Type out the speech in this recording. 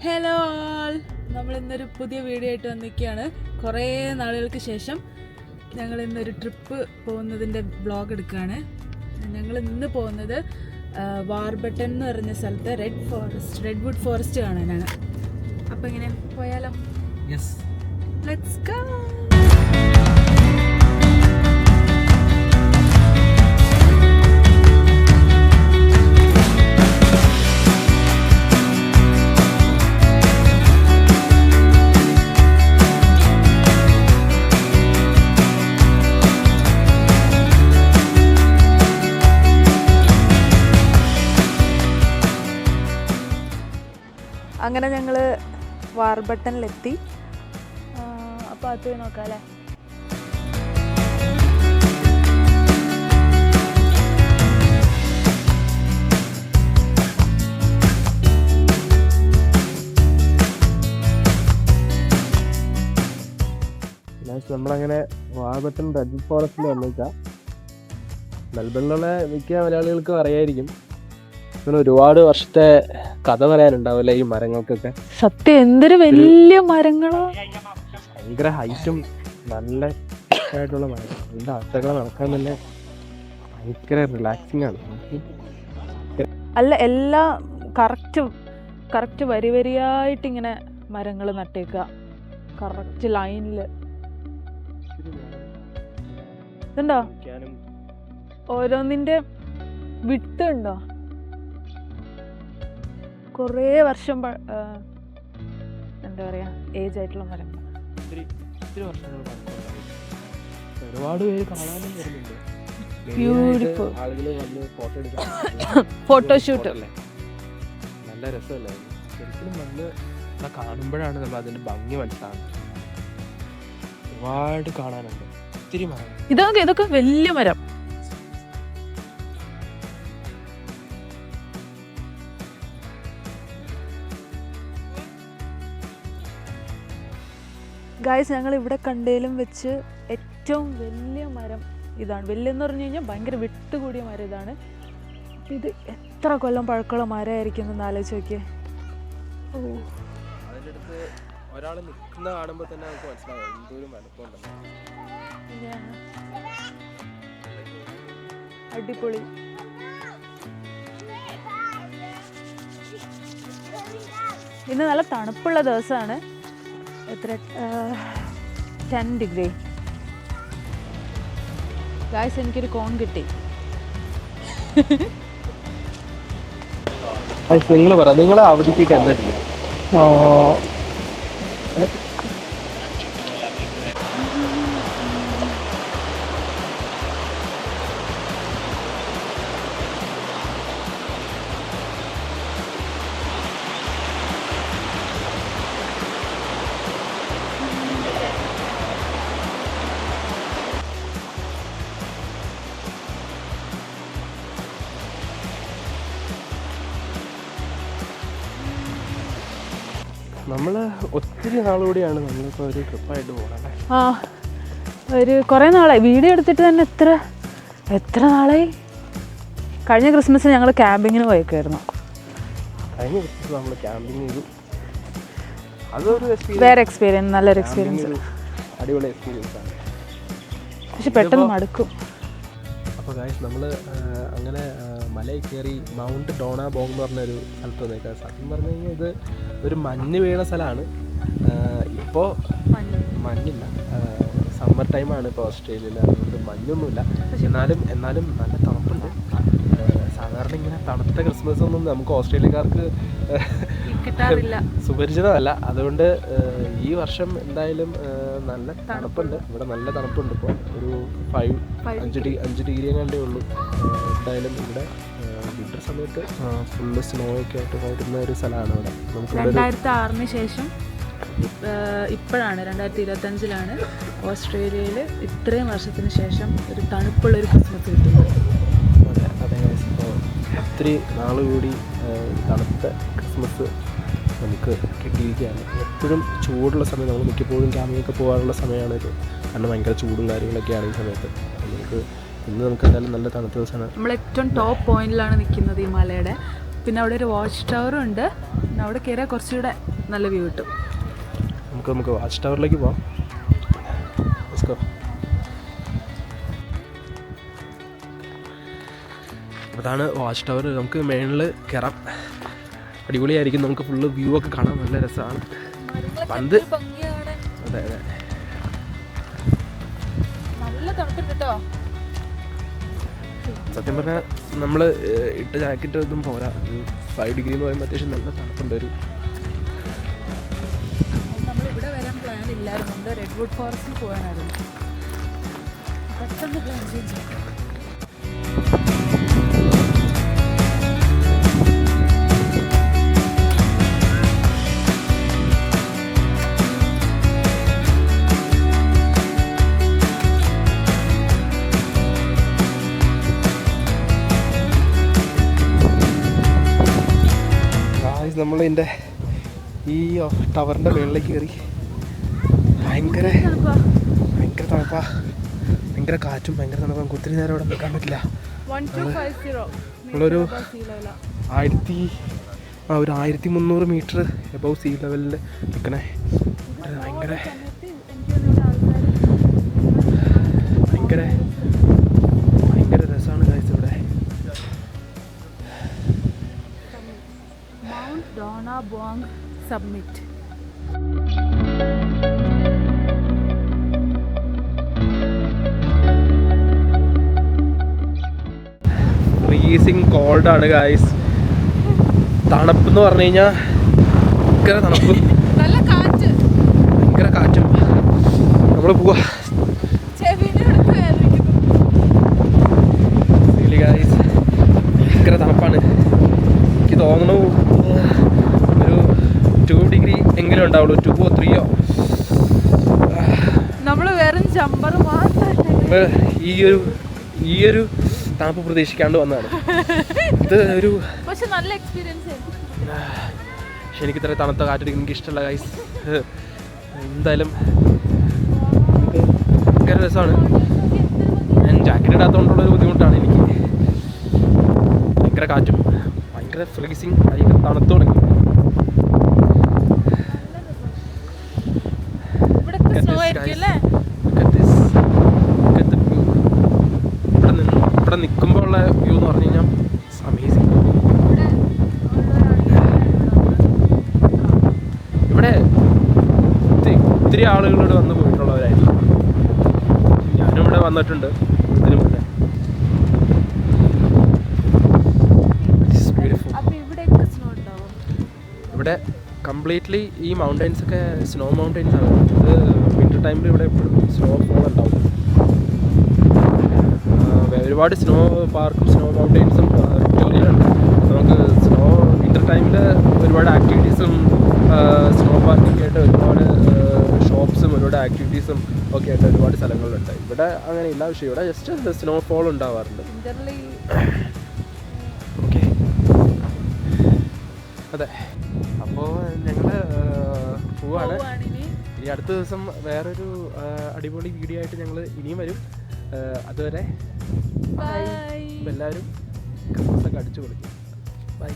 Hello ആൾ, നമ്മൾ ഇന്നൊരു പുതിയ വീഡിയോ ആയിട്ട് വന്നിരിക്കുകയാണ്. കുറേ നാളുകൾക്ക് ശേഷം ഞങ്ങൾ ഇന്നൊരു ട്രിപ്പ് പോകുന്നതിൻ്റെ വ്ളോഗ് എടുക്കുകയാണ്. ഞങ്ങൾ ഇന്ന് പോകുന്നത് വാർബട്ടൺ എന്ന് പറഞ്ഞ സ്ഥലത്തെ റെഡ്വുഡ് ഫോറസ്റ്റ് കാണാനാണ്. അപ്പോൾ ഇങ്ങനെ പോയാലോ? Yes, let's go. അങ്ങനെ ഞങ്ങൾ വാർബട്ടണിലെത്തി. അപ്പോൾ അത് പോയി നോക്കാം അല്ലേ? നമ്മളങ്ങനെ വാർബട്ടൺ റെഡ് ഫോറസ്റ്റിൽ വന്നേക്കാം. മെൽബണിലുള്ള മിക്ക മലയാളികൾക്കും അറിയായിരിക്കും. അങ്ങനെ ഒരുപാട് വർഷത്തെ കഥ പറയാനുണ്ടാവില്ല ഈ മരങ്ങൾക്കൊക്കെ. സത്യം, എന്തൊരു വലിയ മരങ്ങളോ! ഭയങ്കര ഹൈറ്റും നല്ല ആയിട്ടുള്ള മരം. അതിൻ്റെ അകത്തകൾ നടക്കാൻ തന്നെ ഭയങ്കര റിലാക്സിങ് ആണ്. അല്ല, എല്ലാം കറക്റ്റ് വരി വരിയായിട്ട് ഇങ്ങനെ മരങ്ങൾ നട്ടേക്കുക, കറക്റ്റ് ലൈനിൽ. ഇതുണ്ടോ? ഓരോന്നിൻ്റെ വിട്ട് ഉണ്ടോ? കുറേ വർഷം എന്താ പറയാ, ഏജ് ആയിട്ടുള്ള മരങ്ങൾ. ഒരുപാട് പേര് കാണാനും വരുന്നുണ്ട്. ബ്യൂട്ടിഫുൾ ആളുകൾ വന്ന് ഫോട്ടോ എടുക്കാൻ, ഫോട്ടോഷൂട്ട് അല്ലേ? നല്ല രസമല്ലേ? ശരിക്കും വന്ന് ഇവിടെ കാണുമ്പോഴാണ് നമ്മൾ അതിന്റെ ഭംഗി മനസ്സിലാകുന്നത്. ഒരുപാട് കാണാനുണ്ട്, ഒത്തിരി മരം. ഇതൊക്കെ വലിയ മരം. ഗായ്സ്, ഞങ്ങൾ ഇവിടെ കണ്ടതിലും വെച്ച് ഏറ്റവും വലിയ മരം ഇതാണ്. വലിയെന്ന് പറഞ്ഞു കഴിഞ്ഞാൽ ഭയങ്കര വിട്ടുകൂടിയ മരം ഇതാണ്. ഇത് എത്ര കൊല്ലം പഴക്കമുള്ള മരമായിരിക്കും എന്ന് ആലോചിച്ച് നോക്കിയേ. അതിൻ്റെ അടുത്ത് ഒരാൾ നിൽക്കുന്ന കാണുമ്പോൾ തന്നെ നമുക്ക് മനസ്സിലാവും എന്തോരം വലുപ്പമുണ്ടെന്ന്. അടിപൊളി. ഇന്ന് നല്ല തണുപ്പുള്ള ദിവസമാണ്. എത്ര 10 ഡിഗ്രി. ഗായ്സ്, എനിക്കൊരു കോൺ കിട്ടി. നിങ്ങൾ പറ, നിങ്ങൾ അവധിക്ക് എന്താ ചെയ്യുക? നമ്മൾ ഒത്തിരി നാളുകൂടിയാണ് നമ്മളിപ്പോൾ ഒരു ട്രിപ്പായിട്ട് പോകണല്ലേ. ഒരു കുറേ നാളായി വീഡിയോ എടുത്തിട്ട് തന്നെ. എത്ര നാളായി? കഴിഞ്ഞ ക്രിസ്മസ് ഞങ്ങൾ ക്യാമ്പിങ്ങിന് പോയേക്കായിരുന്നു. കഴിഞ്ഞ ക്രിസ്മസ് നമ്മൾ ക്യാമ്പിങ് ചെയ്തു. അതൊരു വേറെ എക്സ്പീരിയൻസ്, നല്ലൊരു എക്സ്പീരിയൻസ്, അടിപൊളി എക്സ്പീരിയൻസ് ആണ്. പക്ഷെ പെട്ടെന്ന് മടുക്കും. അപ്പോൾ ഗായ്സ്, നമ്മൾ അങ്ങനെ മലയിൽ കയറി മൗണ്ട് ഡോണാബോങ് എന്ന് പറഞ്ഞൊരു സ്ഥലത്ത് വന്നേക്കാം. സത്യം പറഞ്ഞു കഴിഞ്ഞാൽ ഇത് ഒരു മഞ്ഞ് വീണ സ്ഥലമാണ്. ഇപ്പോൾ മഞ്ഞില്ല, സമ്മർ ടൈമാണ് ഇപ്പോൾ ഓസ്ട്രേലിയയിൽ. അതുകൊണ്ട് മഞ്ഞൊന്നുമില്ല. എന്നാലും നല്ല തണുപ്പുണ്ട്. സാധാരണ ഇങ്ങനെ തണുത്ത ക്രിസ്മസ് ഒന്നും നമുക്ക് ഓസ്ട്രേലിയക്കാർക്ക് കിട്ടാറില്ല, സുപരിചിതമല്ല. അതുകൊണ്ട് ഈ വർഷം എന്തായാലും നല്ല തണുപ്പുണ്ട്. ഇവിടെ നല്ല തണുപ്പുണ്ട്. ഇപ്പോൾ ഒരു 5 ഡിഗ്രി കണ്ടേ ഉള്ളൂ. എന്തായാലും ഇവിടെ വിന്റർ സമയത്ത് ഫുള്ള് സ്നോ ഒക്കെ ആയിട്ട് വരുന്ന ഒരു സ്ഥലമാണ് ഇവിടെ. നമുക്ക് 2006 ശേഷം ഇപ്പോഴാണ് 2025 ഓസ്ട്രേലിയയിൽ ഇത്രയും വർഷത്തിന് ശേഷം ഒരു തണുപ്പുള്ളൊരു ക്രിസ്മസ് കിട്ടുന്നത്. അതെ, ഇപ്പോൾ ഒത്തിരി നാളുകൂടി തണുത്ത ക്രിസ്മസ് നമുക്ക് കിട്ടിയിരിക്കുകയാണ്. എപ്പോഴും ചൂടുള്ള സമയം, നമ്മൾ മിക്കപ്പോഴും ക്യാമ്പിങ്ങൊക്കെ പോകാനുള്ള സമയമാണിത്. കാരണം ഭയങ്കര ചൂടും കാര്യങ്ങളൊക്കെയാണ് ഈ സമയത്ത്. നമുക്ക് ഇന്ന് നമുക്ക് എന്തായാലും നല്ല തണുത്ത ദിവസമാണ്. നമ്മൾ ഏറ്റവും ടോപ്പ് പോയിന്റിലാണ് നിൽക്കുന്നത് ഈ മലയുടെ. പിന്നെ അവിടെ ഒരു വാച്ച് ടവറും ഉണ്ട്. പിന്നെ അവിടെ കയറിയാൽ കുറച്ചുകൂടെ നല്ല വ്യൂ കിട്ടും. നമുക്ക് വാച്ച് ടവറിലേക്ക് പോവാം. അതാണ് വാച്ച് ടവർ. നമുക്ക് മേളിൽ കയറാം. അടിപൊളിയായിരിക്കും. നമുക്ക് ഫുള്ള് വ്യൂ ഒക്കെ കാണാൻ നല്ല രസമാണ്. പണ്ട് അതെ അതെ നല്ല തണുപ്പുണ്ട് കേട്ടോ. സത്യം പറഞ്ഞാൽ നമ്മൾ ഇട്ട ജാക്കറ്റ് ഒന്നും പോരാ. 5 ഡിഗ്രി എന്ന് പറയുമ്പോൾ അത്യാവശ്യം നല്ല തണുപ്പുണ്ട്. ഒരു നമ്മളിവിടെ വരാൻ പ്ലാൻ ഇല്ലായിരുന്നു. നമ്മൾ റെഡ്വുഡ് ഫോറസ്റ്റിൽ പോകാനായിരുന്നു. പെട്ടെന്ന് പ്ലാൻ ചേഞ്ച് ചെയ്തു. നമ്മളിതിൻ്റെ ഈ ടവറിൻ്റെ മുകളിലേക്ക് കയറി. ഭയങ്കര തണുപ്പാ, ഭയങ്കര കാറ്റും ഭയങ്കര തണുപ്പാ. നമുക്ക് ഒത്തിരി നേരം ഇവിടെ നിൽക്കാൻ പറ്റില്ല. നമ്മളൊരു 1300 മീറ്റർ എബവ് സീ ലെവലിൽ നിൽക്കണേ. ഭയങ്കര രസമാണ് ഗൈസ് ഇവിടെ. ഡോണ ബോങ് സബ്മിറ്റ്. ഫ്രീസിങ് കോൾഡാണ് ഗൈസ്. തണുപ്പെന്ന് പറഞ്ഞു കഴിഞ്ഞാൽ ഭയങ്കര തണുപ്പ്, നല്ല കാറ്റ്, ഭയങ്കര കാറ്റും. നമ്മൾ പോവാ ഗൈസ്. ഭയങ്കര തണുപ്പാണ്. എനിക്ക് തോന്നുന്നു ഒരു 2 ഡിഗ്രി എങ്കിലും ഉണ്ടാവുള്ളൂ. 2 or 3. നമ്മൾ വെറും ജമ്പർ മാത്രം ഈ ഒരു തണുപ്പ് പ്രതീക്ഷിക്കാണ്ട് വന്നതാണ്. ഇത് ഒരു പക്ഷെ നല്ല എക്സ്പീരിയൻസ്. പക്ഷെ എനിക്ക് ഇത്ര തണുത്ത കാറ്റടിക്കാൻ എനിക്ക് ഇഷ്ടമല്ല ഗൈസ്. എന്തായാലും ഭയങ്കര രസമാണ്. ഞാൻ ജാക്കറ്റ് ഇടാത്തതുകൊണ്ടുള്ളൊരു ബുദ്ധിമുട്ടാണ് എനിക്ക്. ഭയങ്കര കാറ്റും ഭയങ്കര ഫ്രീസിങ്, ഭയങ്കര തണുത്തു തുടങ്ങി. ഇവിടെ നിൽക്കുമ്പോൾ ഉള്ള വ്യൂ എന്ന് പറഞ്ഞു കഴിഞ്ഞാൽ അമേസിങ്. ഇവിടെ ഒത്തിരി ആളുകളോട് വന്ന് പോയിട്ടുള്ളവരായിരുന്നു. ഞാനും ഇവിടെ വന്നിട്ടുണ്ട് ഇതിനു മുന്നേ. ഇവിടെ കംപ്ലീറ്റ്ലി ഈ മൗണ്ടൈൻസ് ഒക്കെ സ്നോ മൗണ്ടൈൻസ് ആണ്. ഇത് വിൻ്റർ ടൈമിൽ ഇവിടെ എപ്പോഴും സ്നോ ഫോൾ ഉണ്ടാവും. ഒരുപാട് സ്നോ പാർക്കും സ്നോ മൗണ്ടൈൻസും വിക്ടോറിയയിലുണ്ട്. നമുക്ക് വിൻ്റർ ടൈമിൽ ഒരുപാട് ആക്ടിവിറ്റീസും സ്നോ പാർക്കൊക്കെ ആയിട്ട് ഒരുപാട് ഷോപ്സും ഒരുപാട് ആക്ടിവിറ്റീസും ഒക്കെ ആയിട്ട് ഒരുപാട് സ്ഥലങ്ങളുണ്ട്. ഇവിടെ അങ്ങനെയില്ല. പക്ഷേ ഇവിടെ ജസ്റ്റ് സ്നോ ഫോൾ ഉണ്ടാവാറുണ്ട്. ഓക്കെ, അതെ. അപ്പോൾ ഞങ്ങൾ പോവാണ്. ഇനി അടുത്ത ദിവസം വേറൊരു അടിപൊളി വീഡിയോ ആയിട്ട് ഞങ്ങൾ ഇനിയും വരും. അതുവരെ എല്ലാവരും കമൻസൊക്കെ അടിച്ചു കൊടുക്കും. ബൈ.